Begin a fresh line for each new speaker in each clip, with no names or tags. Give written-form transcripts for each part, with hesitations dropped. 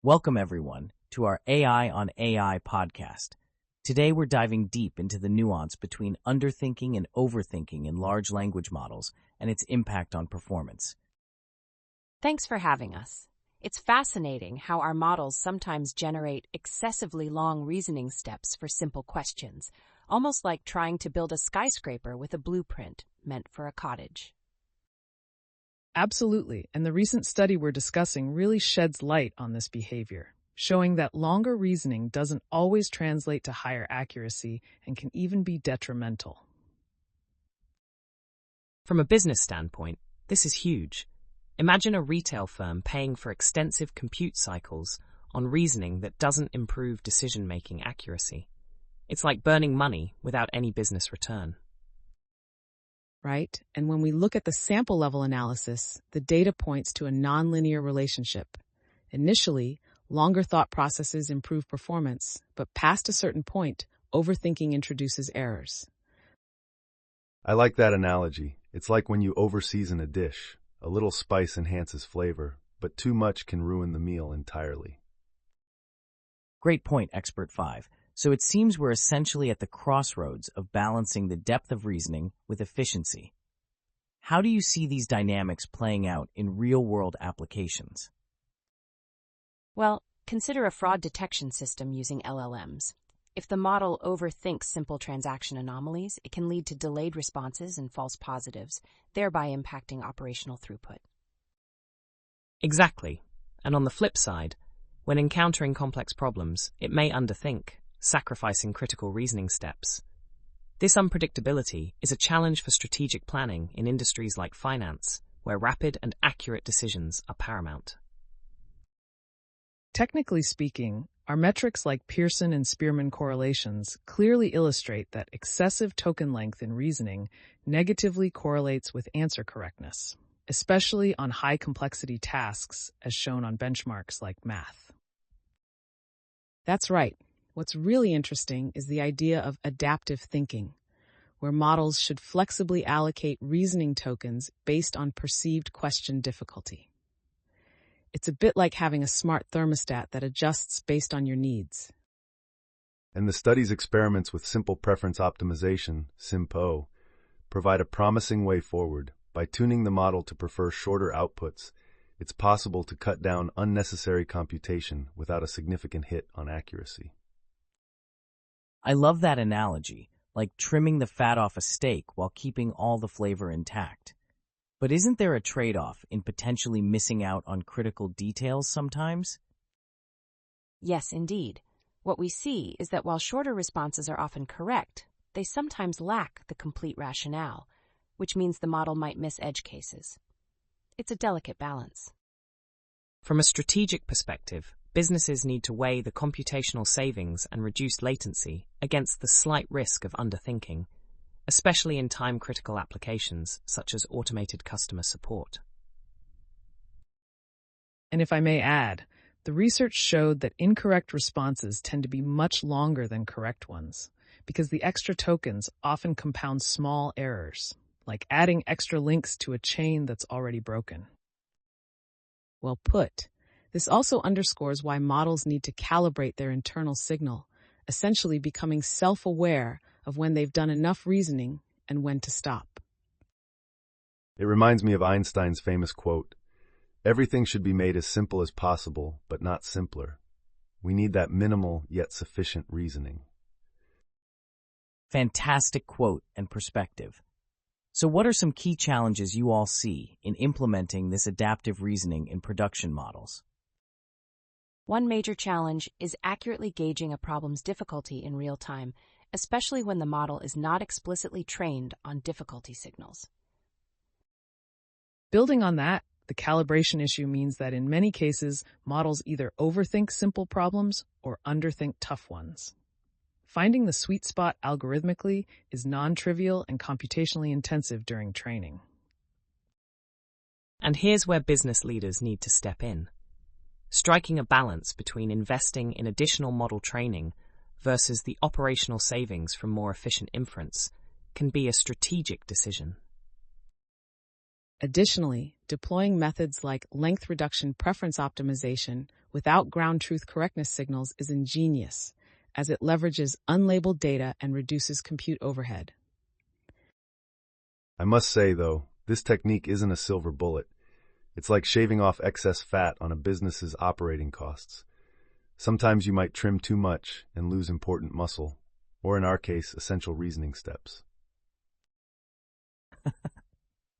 Welcome, everyone, to our AI on AI podcast. Today, we're diving deep into the nuance between underthinking and overthinking in large language models and its impact on performance.
Thanks for having us. It's fascinating how our models sometimes generate excessively long reasoning steps for simple questions, almost like trying to build a skyscraper with a blueprint meant for a cottage.
Absolutely, and the recent study we're discussing really sheds light on this behavior, showing that longer reasoning doesn't always translate to higher accuracy and can even be detrimental.
From a business standpoint, this is huge. Imagine a retail firm paying for extensive compute cycles on reasoning that doesn't improve decision-making accuracy. It's like burning money without any business return.
Right? And when we look at the sample-level analysis, the data points to a nonlinear relationship. Initially, longer thought processes improve performance, but past a certain point, overthinking introduces errors.
I like that analogy. It's like when you overseason a dish. A little spice enhances flavor, but too much can ruin the meal entirely.
Great point, Expert 5. So it seems we're essentially at the crossroads of balancing the depth of reasoning with efficiency. How do you see these dynamics playing out in real-world applications?
Well, consider a fraud detection system using LLMs. If the model overthinks simple transaction anomalies, it can lead to delayed responses and false positives, thereby impacting operational throughput.
Exactly. And on the flip side, when encountering complex problems, it may underthink, sacrificing critical reasoning steps. This unpredictability is a challenge for strategic planning in industries like finance, where rapid and accurate decisions are paramount.
Technically speaking, our metrics like Pearson and Spearman correlations clearly illustrate that excessive token length in reasoning negatively correlates with answer correctness, especially on high-complexity tasks as shown on benchmarks like math. That's right. What's really interesting is the idea of adaptive thinking, where models should flexibly allocate reasoning tokens based on perceived question difficulty. It's a bit like having a smart thermostat that adjusts based on your needs.
And the study's experiments with simple preference optimization, SIMPO, provide a promising way forward. By tuning the model to prefer shorter outputs, it's possible to cut down unnecessary computation without a significant hit on accuracy.
I love that analogy, like trimming the fat off a steak while keeping all the flavor intact. But isn't there a trade-off in potentially missing out on critical details sometimes?
Yes, indeed. What we see is that while shorter responses are often correct, they sometimes lack the complete rationale, which means the model might miss edge cases. It's a delicate balance.
From a strategic perspective, businesses need to weigh the computational savings and reduced latency against the slight risk of underthinking, especially in time-critical applications such as automated customer support.
And if I may add, the research showed that incorrect responses tend to be much longer than correct ones, because the extra tokens often compound small errors, like adding extra links to a chain that's already broken. Well put. This also underscores why models need to calibrate their internal signal, essentially becoming self-aware of when they've done enough reasoning and when to stop.
It reminds me of Einstein's famous quote, "Everything should be made as simple as possible, but not simpler. We need that minimal yet sufficient reasoning."
Fantastic quote and perspective. So what are some key challenges you all see in implementing this adaptive reasoning in production models?
One major challenge is accurately gauging a problem's difficulty in real time, especially when the model is not explicitly trained on difficulty signals.
Building on that, the calibration issue means that in many cases, models either overthink simple problems or underthink tough ones. Finding the sweet spot algorithmically is non-trivial and computationally intensive during training.
And here's where business leaders need to step in. Striking a balance between investing in additional model training versus the operational savings from more efficient inference can be a strategic decision.
Additionally, deploying methods like length reduction preference optimization without ground truth correctness signals is ingenious, as it leverages unlabeled data and reduces compute overhead.
I must say, though, this technique isn't a silver bullet. It's like shaving off excess fat on a business's operating costs. Sometimes you might trim too much and lose important muscle, or in our case, essential reasoning steps.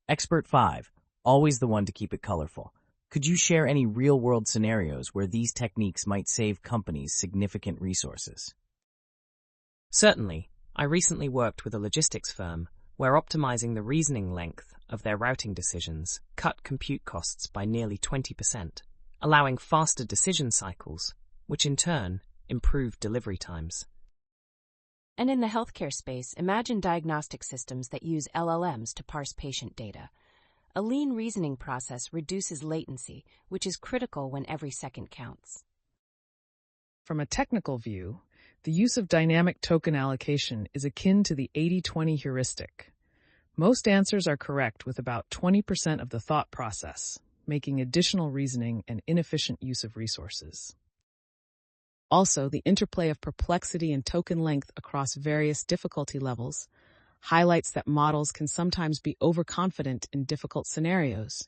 Expert 5, always the one to keep it colorful. Could you share any real-world scenarios where these techniques might save companies significant resources?
Certainly, I recently worked with a logistics firm where optimizing the reasoning length of their routing decisions cut compute costs by nearly 20%, allowing faster decision cycles, which in turn improved delivery times.
And in the healthcare space, imagine diagnostic systems that use LLMs to parse patient data. A lean reasoning process reduces latency, which is critical when every second counts.
From a technical view, the use of dynamic token allocation is akin to the 80-20 heuristic. Most answers are correct with about 20% of the thought process, making additional reasoning an inefficient use of resources. Also, the interplay of perplexity and token length across various difficulty levels highlights that models can sometimes be overconfident in difficult scenarios,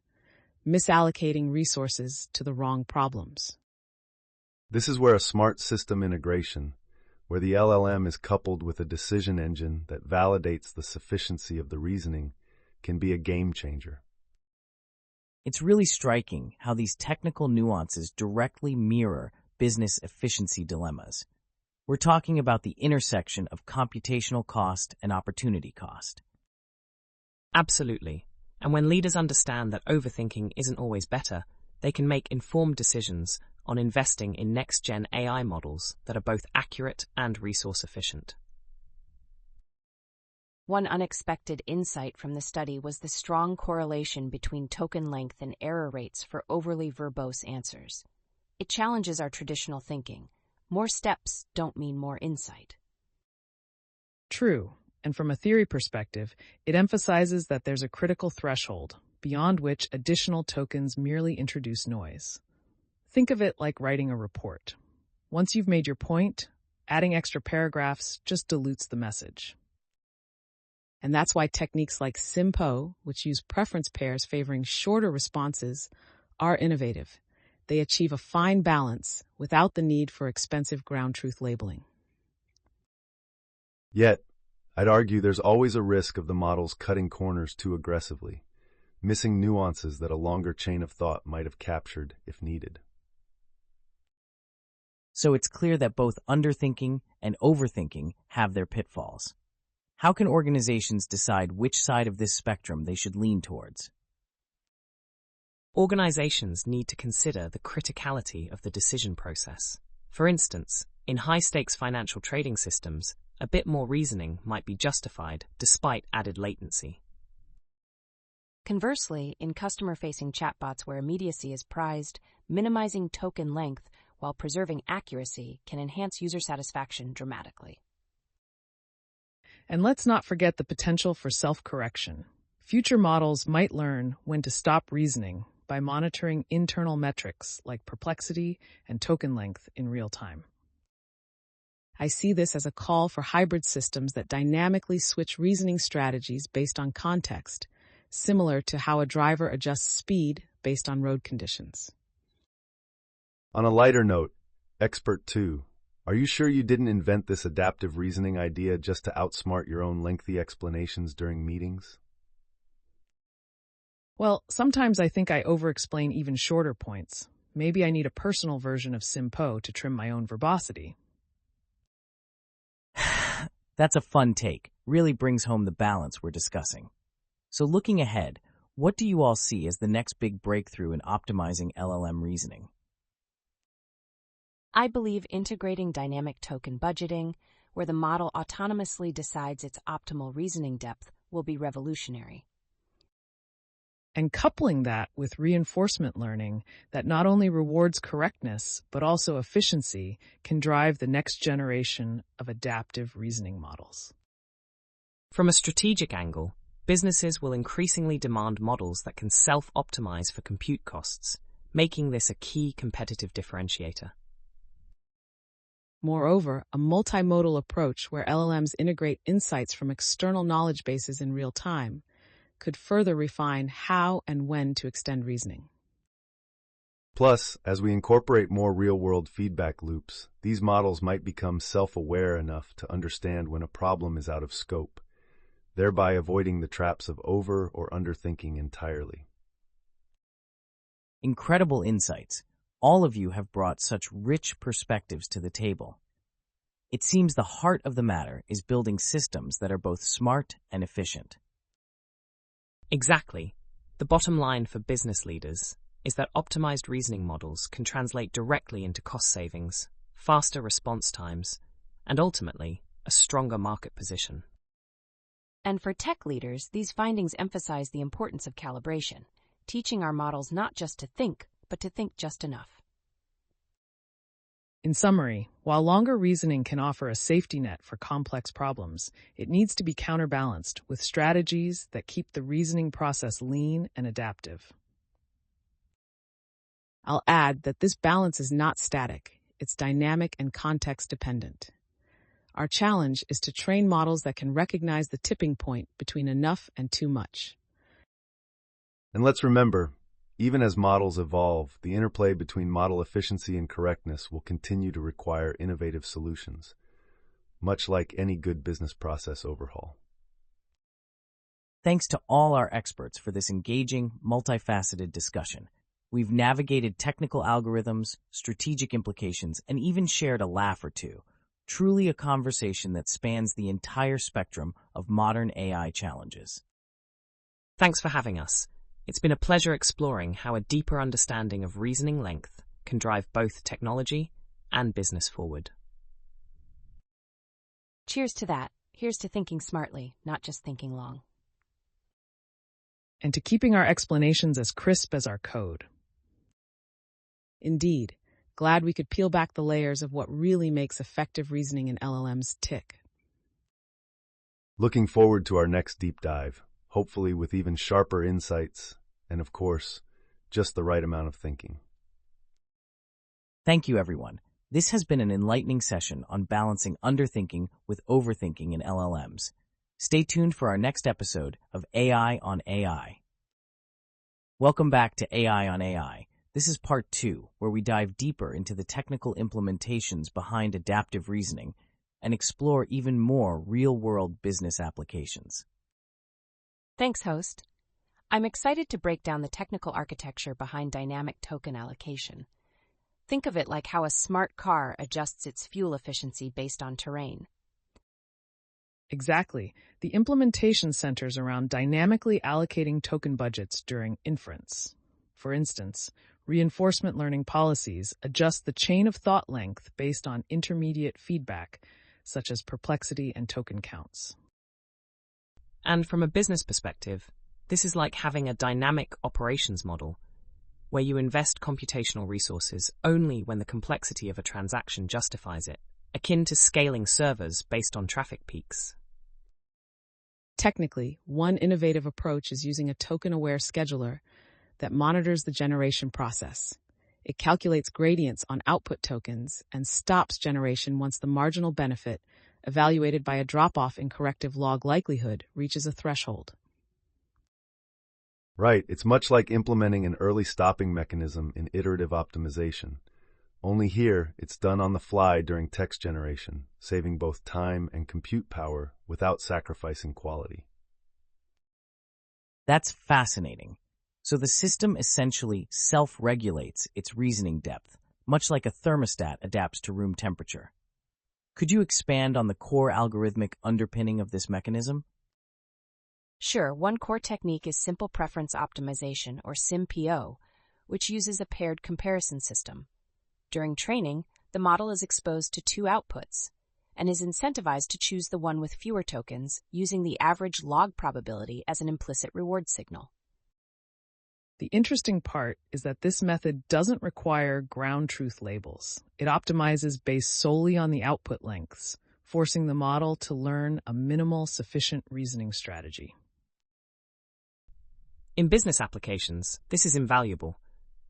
misallocating resources to the wrong problems.
This is where a smart system integration, where the LLM is coupled with a decision engine that validates the sufficiency of the reasoning, can be a game changer.
It's really striking how these technical nuances directly mirror business efficiency dilemmas. We're talking about the intersection of computational cost and opportunity cost.
Absolutely. And when leaders understand that overthinking isn't always better, they can make informed decisions on investing in next-gen AI models that are both accurate and resource efficient.
One unexpected insight from the study was the strong correlation between token length and error rates for overly verbose answers. It challenges our traditional thinking. More steps don't mean more insight.
True, and from a theory perspective, it emphasizes that there's a critical threshold, beyond which additional tokens merely introduce noise. Think of it like writing a report. Once you've made your point, adding extra paragraphs just dilutes the message. And that's why techniques like SIMPO, which use preference pairs favoring shorter responses, are innovative. They achieve a fine balance without the need for expensive ground truth labeling.
Yet, I'd argue there's always a risk of the models cutting corners too aggressively, missing nuances that a longer chain of thought might have captured if needed.
So it's clear that both underthinking and overthinking have their pitfalls. How can organizations decide which side of this spectrum they should lean towards?
Organizations need to consider the criticality of the decision process. For instance, in high-stakes financial trading systems, a bit more reasoning might be justified despite added latency.
Conversely, in customer-facing chatbots where immediacy is prized, minimizing token length while preserving accuracy can enhance user satisfaction dramatically.
And let's not forget the potential for self-correction. Future models might learn when to stop reasoning by monitoring internal metrics like perplexity and token length in real time. I see this as a call for hybrid systems that dynamically switch reasoning strategies based on context, similar to how a driver adjusts speed based on road conditions.
On a lighter note, Expert 2, are you sure you didn't invent this adaptive reasoning idea just to outsmart your own lengthy explanations during meetings?
Well, sometimes I think I over-explain even shorter points. Maybe I need a personal version of SIMPO to trim my own verbosity.
That's a fun take. Really brings home the balance we're discussing. So looking ahead, what do you all see as the next big breakthrough in optimizing LLM reasoning?
I believe integrating dynamic token budgeting, where the model autonomously decides its optimal reasoning depth, will be revolutionary.
And coupling that with reinforcement learning that not only rewards correctness, but also efficiency, can drive the next generation of adaptive reasoning models.
From a strategic angle, businesses will increasingly demand models that can self-optimize for compute costs, making this a key competitive differentiator.
Moreover, a multimodal approach where LLMs integrate insights from external knowledge bases in real time could further refine how and when to extend reasoning.
Plus, as we incorporate more real-world feedback loops, these models might become self-aware enough to understand when a problem is out of scope, thereby avoiding the traps of over- or underthinking entirely.
Incredible insights. All of you have brought such rich perspectives to the table. It seems the heart of the matter is building systems that are both smart and efficient.
Exactly. The bottom line for business leaders is that optimized reasoning models can translate directly into cost savings, faster response times, and ultimately, a stronger market position.
And for tech leaders, these findings emphasize the importance of calibration, teaching our models not just to think, but to think just enough.
In summary, while longer reasoning can offer a safety net for complex problems, it needs to be counterbalanced with strategies that keep the reasoning process lean and adaptive. I'll add that this balance is not static, it's dynamic and context-dependent. Our challenge is to train models that can recognize the tipping point between enough and too much.
And let's remember, even as models evolve, the interplay between model efficiency and correctness will continue to require innovative solutions, much like any good business process overhaul.
Thanks to all our experts for this engaging, multifaceted discussion. We've navigated technical algorithms, strategic implications, and even shared a laugh or two. Truly a conversation that spans the entire spectrum of modern AI challenges.
Thanks for having us. It's been a pleasure exploring how a deeper understanding of reasoning length can drive both technology and business forward.
Cheers to that. Here's to thinking smartly, not just thinking long.
And to keeping our explanations as crisp as our code. Indeed, glad we could peel back the layers of what really makes effective reasoning in LLMs tick.
Looking forward to our next deep dive, hopefully with even sharper insights and, of course, just the right amount of thinking.
Thank you, everyone. This has been an enlightening session on balancing underthinking with overthinking in LLMs. Stay tuned for our next episode of AI on AI. Welcome back to AI on AI. This is part 2, where we dive deeper into the technical implementations behind adaptive reasoning and explore even more real-world business applications.
Thanks, host. I'm excited to break down the technical architecture behind dynamic token allocation. Think of it like how a smart car adjusts its fuel efficiency based on terrain.
Exactly. The implementation centers around dynamically allocating token budgets during inference. For instance, reinforcement learning policies adjust the chain of thought length based on intermediate feedback, such as perplexity and token counts.
And from a business perspective, this is like having a dynamic operations model where you invest computational resources only when the complexity of a transaction justifies it, akin to scaling servers based on traffic peaks.
Technically, one innovative approach is using a token-aware scheduler that monitors the generation process. It calculates gradients on output tokens and stops generation once the marginal benefit, evaluated by a drop-off in corrective log likelihood, reaches a threshold.
Right, it's much like implementing an early stopping mechanism in iterative optimization. Only here, it's done on the fly during text generation, saving both time and compute power without sacrificing quality.
That's fascinating. So the system essentially self-regulates its reasoning depth, much like a thermostat adapts to room temperature. Could you expand on the core algorithmic underpinning of this mechanism?
Sure, one core technique is simple preference optimization, or SIMPO, which uses a paired comparison system. During training, the model is exposed to two outputs and is incentivized to choose the one with fewer tokens, using the average log probability as an implicit reward signal.
The interesting part is that this method doesn't require ground truth labels. It optimizes based solely on the output lengths, forcing the model to learn a minimal sufficient reasoning strategy.
In business applications, this is invaluable.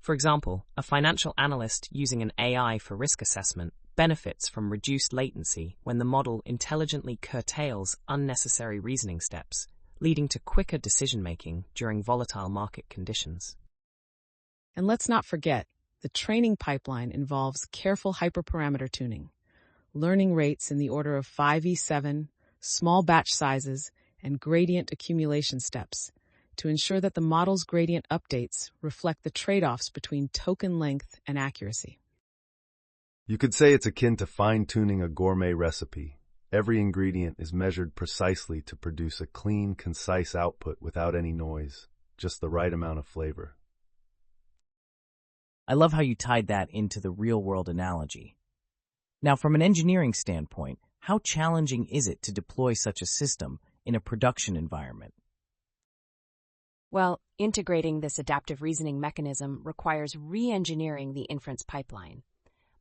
For example, a financial analyst using an AI for risk assessment benefits from reduced latency when the model intelligently curtails unnecessary reasoning steps, leading to quicker decision-making during volatile market conditions.
And let's not forget, the training pipeline involves careful hyperparameter tuning, learning rates in the order of 5e7, small batch sizes, and gradient accumulation steps to ensure that the model's gradient updates reflect the trade-offs between token length and accuracy.
You could say it's akin to fine-tuning a gourmet recipe. Every ingredient is measured precisely to produce a clean, concise output without any noise, just the right amount of flavor.
I love how you tied that into the real-world analogy. Now, from an engineering standpoint, how challenging is it to deploy such a system in a production environment?
Well, integrating this adaptive reasoning mechanism requires re-engineering the inference pipeline.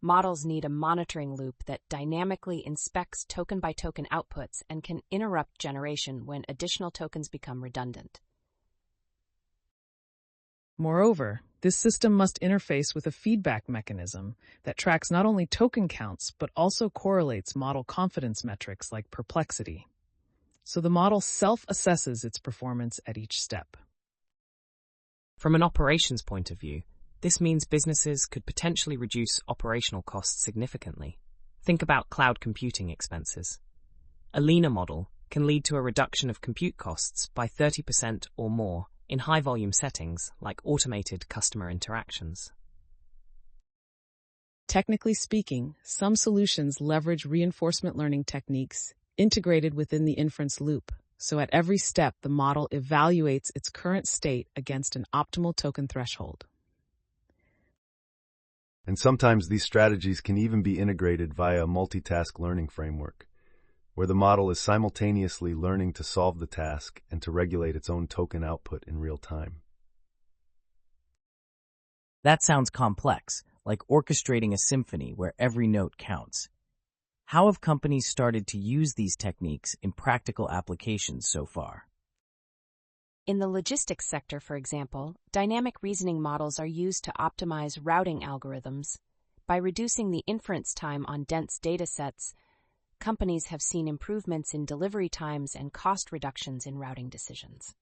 Models need a monitoring loop that dynamically inspects token-by-token outputs and can interrupt generation when additional tokens become redundant.
Moreover, this system must interface with a feedback mechanism that tracks not only token counts but also correlates model confidence metrics like perplexity. So the model self-assesses its performance at each step.
From an operations point of view, this means businesses could potentially reduce operational costs significantly. Think about cloud computing expenses. A leaner model can lead to a reduction of compute costs by 30% or more in high-volume settings like automated customer interactions.
Technically speaking, some solutions leverage reinforcement learning techniques integrated within the inference loop, so at every step the model evaluates its current state against an optimal token threshold.
And sometimes these strategies can even be integrated via a multitask learning framework, where the model is simultaneously learning to solve the task and to regulate its own token output in real time.
That sounds complex, like orchestrating a symphony where every note counts. How have companies started to use these techniques in practical applications so far?
In the logistics sector, for example, dynamic reasoning models are used to optimize routing algorithms. By reducing the inference time on dense datasets, companies have seen improvements in delivery times and cost reductions in routing decisions.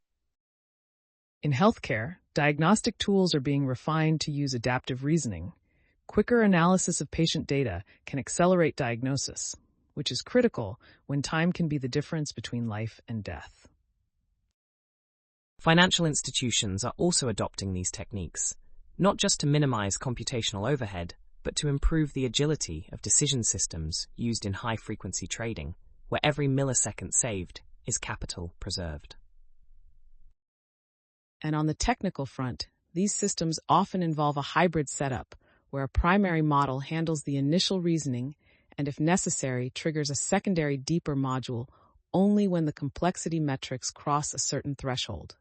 In healthcare, diagnostic tools are being refined to use adaptive reasoning. Quicker analysis of patient data can accelerate diagnosis, which is critical when time can be the difference between life and death.
Financial institutions are also adopting these techniques, not just to minimize computational overhead, but to improve the agility of decision systems used in high-frequency trading, where every millisecond saved is capital preserved.
And on the technical front, these systems often involve a hybrid setup, where a primary model handles the initial reasoning and, if necessary, triggers a secondary deeper module only when the complexity metrics cross a certain threshold.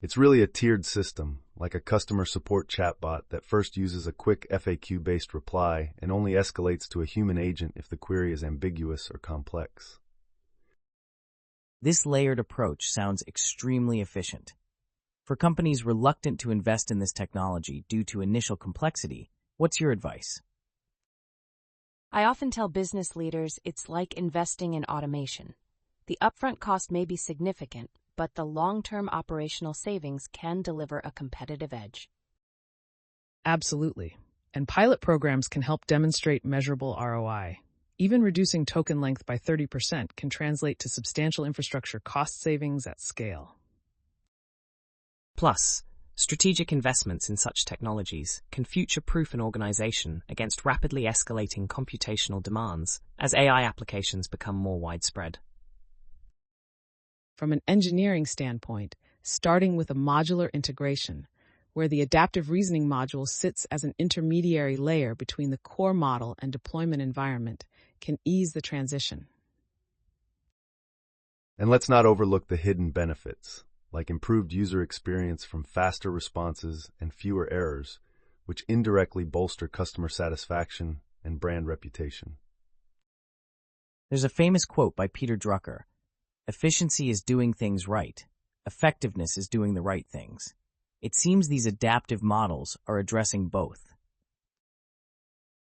It's really a tiered system, like a customer support chatbot that first uses a quick FAQ-based reply and only escalates to a human agent if the query is ambiguous or complex.
This layered approach sounds extremely efficient. For companies reluctant to invest in this technology due to initial complexity, what's your advice?
I often tell business leaders it's like investing in automation. The upfront cost may be significant, but the long-term operational savings can deliver a competitive edge.
Absolutely. And pilot programs can help demonstrate measurable ROI. Even reducing token length by 30% can translate to substantial infrastructure cost savings at scale.
Plus, strategic investments in such technologies can future-proof an organization against rapidly escalating computational demands as AI applications become more widespread.
From an engineering standpoint, starting with a modular integration, where the adaptive reasoning module sits as an intermediary layer between the core model and deployment environment, can ease the transition.
And let's not overlook the hidden benefits, like improved user experience from faster responses and fewer errors, which indirectly bolster customer satisfaction and brand reputation.
There's a famous quote by Peter Drucker: "Efficiency is doing things right. Effectiveness is doing the right things." It seems these adaptive models are addressing both.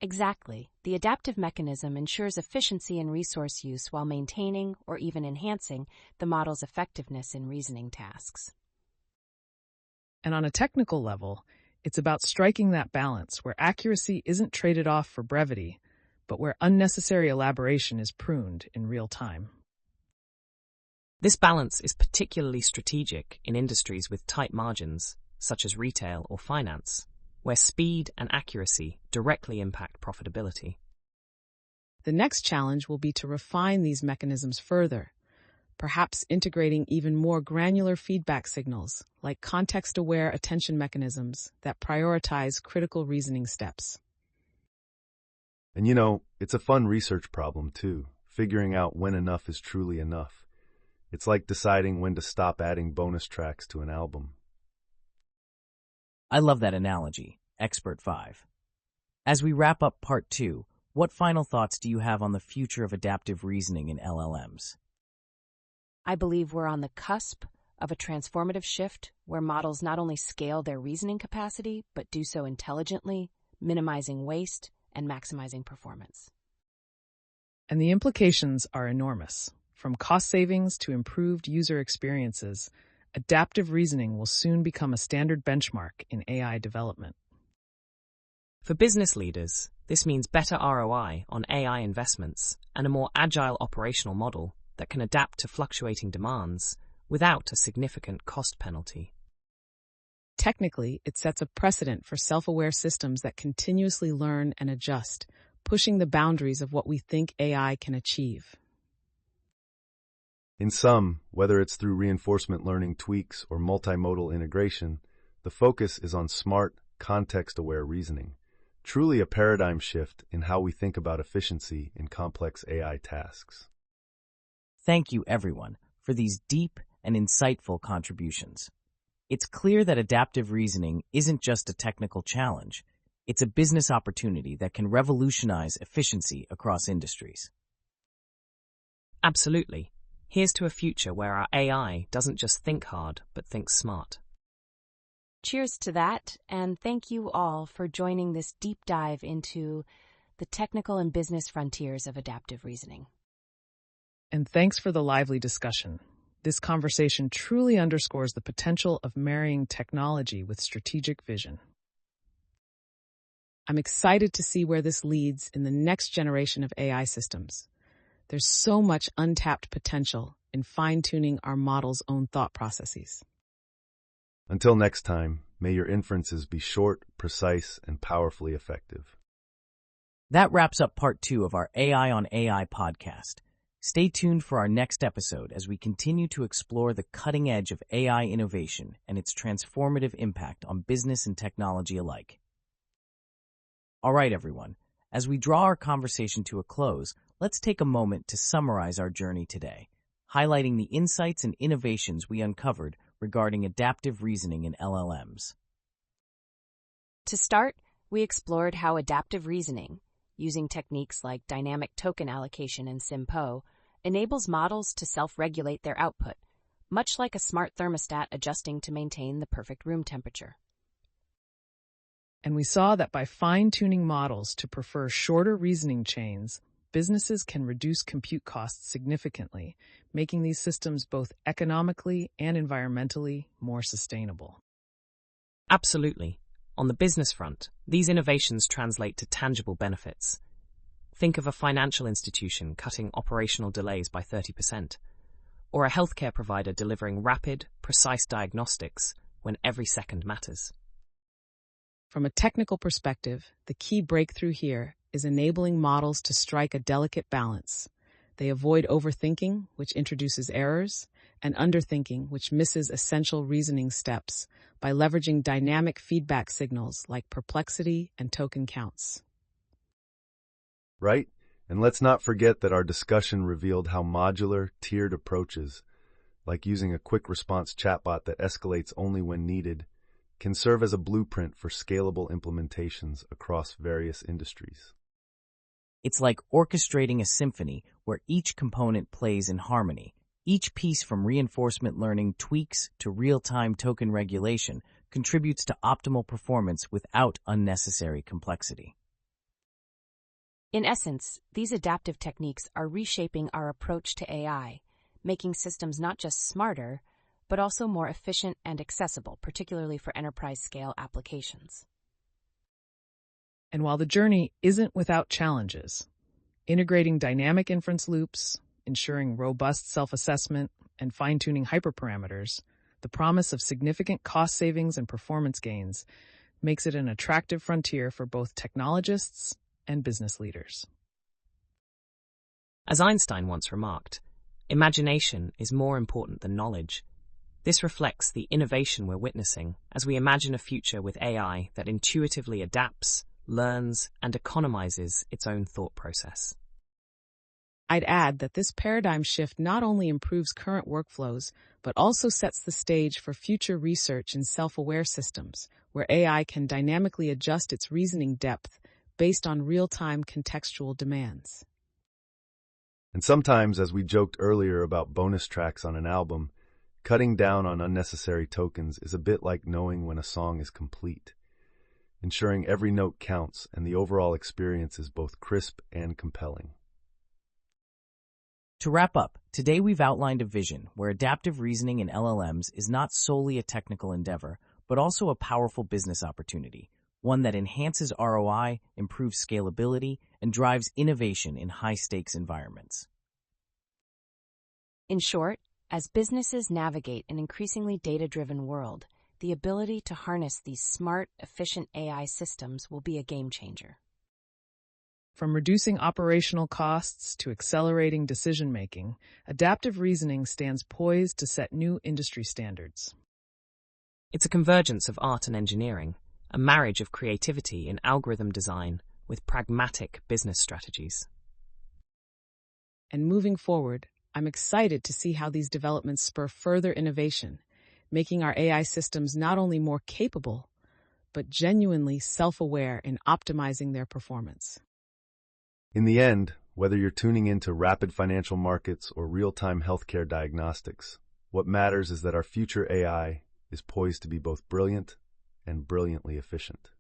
Exactly. The adaptive mechanism ensures efficiency in resource use while maintaining or even enhancing the model's effectiveness in reasoning tasks.
And on a technical level, it's about striking that balance where accuracy isn't traded off for brevity, but where unnecessary elaboration is pruned in real time.
This balance is particularly strategic in industries with tight margins, such as retail or finance, where speed and accuracy directly impact profitability.
The next challenge will be to refine these mechanisms further, perhaps integrating even more granular feedback signals, like context-aware attention mechanisms that prioritize critical reasoning steps.
And it's a fun research problem too, figuring out when enough is truly enough. It's like deciding when to stop adding bonus tracks to an album.
I love that analogy, Expert 5. As we wrap up Part 2, what final thoughts do you have on the future of adaptive reasoning in LLMs?
I believe we're on the cusp of a transformative shift where models not only scale their reasoning capacity, but do so intelligently, minimizing waste and maximizing performance.
And the implications are enormous. From cost savings to improved user experiences, adaptive reasoning will soon become a standard benchmark in AI development.
For business leaders, this means better ROI on AI investments and a more agile operational model that can adapt to fluctuating demands without a significant cost penalty.
Technically, it sets a precedent for self-aware systems that continuously learn and adjust, pushing the boundaries of what we think AI can achieve.
In sum, whether it's through reinforcement learning tweaks or multimodal integration, the focus is on smart, context-aware reasoning, truly a paradigm shift in how we think about efficiency in complex AI tasks.
Thank you, everyone, for these deep and insightful contributions. It's clear that adaptive reasoning isn't just a technical challenge. It's a business opportunity that can revolutionize efficiency across industries.
Absolutely. Here's to a future where our AI doesn't just think hard, but thinks smart.
Cheers to that, and thank you all for joining this deep dive into the technical and business frontiers of adaptive reasoning.
And thanks for the lively discussion. This conversation truly underscores the potential of marrying technology with strategic vision. I'm excited to see where this leads in the next generation of AI systems. There's so much untapped potential in fine-tuning our model's own thought processes.
Until next time, may your inferences be short, precise, and powerfully effective.
That wraps up Part 2 of our AI on AI podcast. Stay tuned for our next episode as we continue to explore the cutting edge of AI innovation and its transformative impact on business and technology alike. All right, everyone. As we draw our conversation to a close, let's take a moment to summarize our journey today, highlighting the insights and innovations we uncovered regarding adaptive reasoning in LLMs.
To start, we explored how adaptive reasoning, using techniques like dynamic token allocation and SimPo, enables models to self-regulate their output, much like a smart thermostat adjusting to maintain the perfect room temperature.
And we saw that by fine-tuning models to prefer shorter reasoning chains, businesses can reduce compute costs significantly, making these systems both economically and environmentally more sustainable.
Absolutely. On the business front, these innovations translate to tangible benefits. Think of a financial institution cutting operational delays by 30%, or a healthcare provider delivering rapid, precise diagnostics when every second matters.
From a technical perspective, the key breakthrough here is enabling models to strike a delicate balance. They avoid overthinking, which introduces errors, and underthinking, which misses essential reasoning steps, by leveraging dynamic feedback signals like perplexity and token counts.
Right? And let's not forget that our discussion revealed how modular, tiered approaches, like using a quick response chatbot that escalates only when needed, can serve as a blueprint for scalable implementations across various industries.
It's like orchestrating a symphony where each component plays in harmony. Each piece, from reinforcement learning tweaks to real-time token regulation, contributes to optimal performance without unnecessary complexity.
In essence, these adaptive techniques are reshaping our approach to AI, making systems not just smarter, but also more efficient and accessible, particularly for enterprise-scale applications.
And while the journey isn't without challenges, integrating dynamic inference loops, ensuring robust self-assessment, and fine-tuning hyperparameters, the promise of significant cost savings and performance gains makes it an attractive frontier for both technologists and business leaders.
As Einstein once remarked, imagination is more important than knowledge. This reflects the innovation we're witnessing as we imagine a future with AI that intuitively adapts, learns, and economizes its own thought process.
I'd add that this paradigm shift not only improves current workflows, but also sets the stage for future research in self-aware systems, where AI can dynamically adjust its reasoning depth based on real-time contextual demands.
And sometimes, as we joked earlier about bonus tracks on an album, cutting down on unnecessary tokens is a bit like knowing when a song is complete, ensuring every note counts and the overall experience is both crisp and compelling.
To wrap up, today we've outlined a vision where adaptive reasoning in LLMs is not solely a technical endeavor, but also a powerful business opportunity, one that enhances ROI, improves scalability, and drives innovation in high-stakes environments.
In short, as businesses navigate an increasingly data-driven world, the ability to harness these smart, efficient AI systems will be a game-changer.
From reducing operational costs to accelerating decision-making, adaptive reasoning stands poised to set new industry standards.
It's a convergence of art and engineering, a marriage of creativity in algorithm design with pragmatic business strategies.
And moving forward, I'm excited to see how these developments spur further innovation, making our AI systems not only more capable, but genuinely self-aware in optimizing their performance.
In the end, whether you're tuning into rapid financial markets or real-time healthcare diagnostics, what matters is that our future AI is poised to be both brilliant and brilliantly efficient.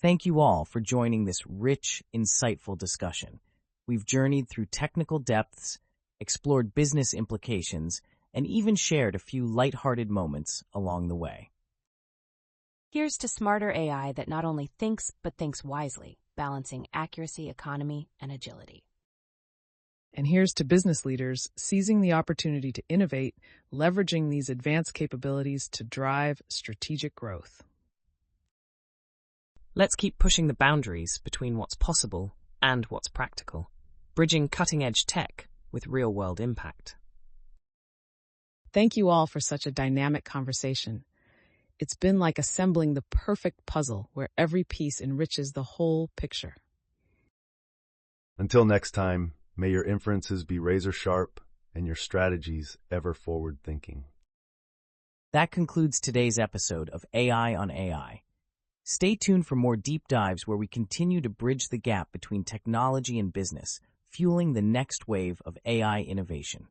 Thank you all for joining this rich, insightful discussion. We've journeyed through technical depths, explored business implications, and even shared a few lighthearted moments along the way.
Here's to smarter AI that not only thinks, but thinks wisely, balancing accuracy, economy, and agility.
And here's to business leaders seizing the opportunity to innovate, leveraging these advanced capabilities to drive strategic growth.
Let's keep pushing the boundaries between what's possible and what's practical, bridging cutting-edge tech with real-world impact.
Thank you all for such a dynamic conversation. It's been like assembling the perfect puzzle where every piece enriches the whole picture.
Until next time, may your inferences be razor-sharp and your strategies ever forward-thinking.
That concludes today's episode of AI on AI. Stay tuned for more deep dives where we continue to bridge the gap between technology and business, fueling the next wave of AI innovation.